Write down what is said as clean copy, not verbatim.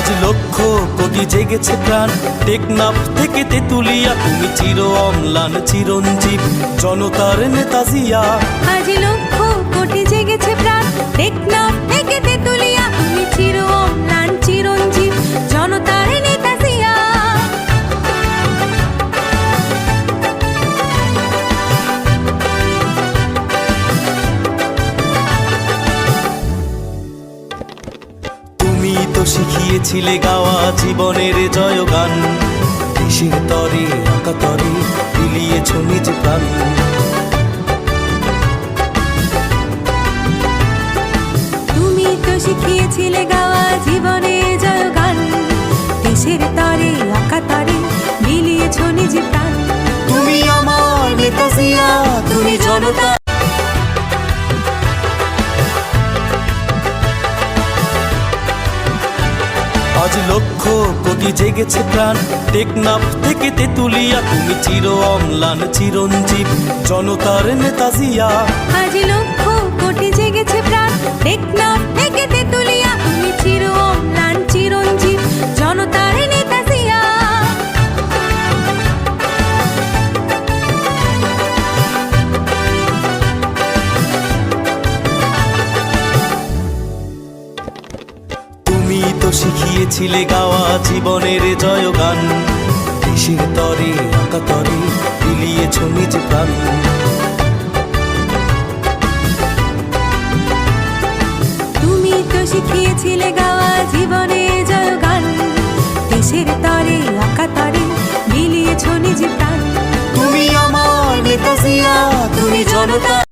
আজ লক্ষ কোটি জেগেছে প্রাণ, টেকনাফ থেকে তেতুলিয়া, তুমি চির অম্লান চিরঞ্জীব জনতার নেতা জিয়া। আজ লক্ষ কোটি জেগেছে প্রাণ, টেকনাফ থেকে তেতুলিয়া, তুমি চির অম্লান চিরঞ্জীব জনতার নেতা জিয়া। তুমি তো শিখিয়েছিলে গাওয়া জীবনের জয়গান, দেশের তরে আঁকা তরে বিলিয়েছ নিজ প্রাণ। তুমি তো শিখিয়েছিলে গাওয়া জীবনের জয়গান, দেশের তরে আঁকা তরে বিলিয়েছ নিজ প্রাণ। তুমি আমার নেতা জিয়া, তুমি জনতা। আজ লক্ষ কোটি জেগেছে প্রাণ, টেকনাফ থেকে তেতুলিয়া, তুমি চির অম্লান চিরঞ্জীব জনতার নেতা জিয়া। আজ লক্ষ কোটি জেগেছে প্রাণ, টেকনাফ থেকে তেতুলিয়া, তুমি চির অম্লান চিরঞ্জীব জনতার নেতা জিয়া। তুমি তো শিখিয়েছিলে গাওয়া জীবনের জয়গান, দেশের তরে আঁকা তরে বিলিয়েছ নিজ প্রাণ। তুমি তো শিখিয়েছিলে গাওয়া জীবনের জয়গান, দেশের তরে আঁকা তরে বিলিয়েছ নিজ প্রাণ। তুমি আমার নেতা জিয়া, তুমি জনতা।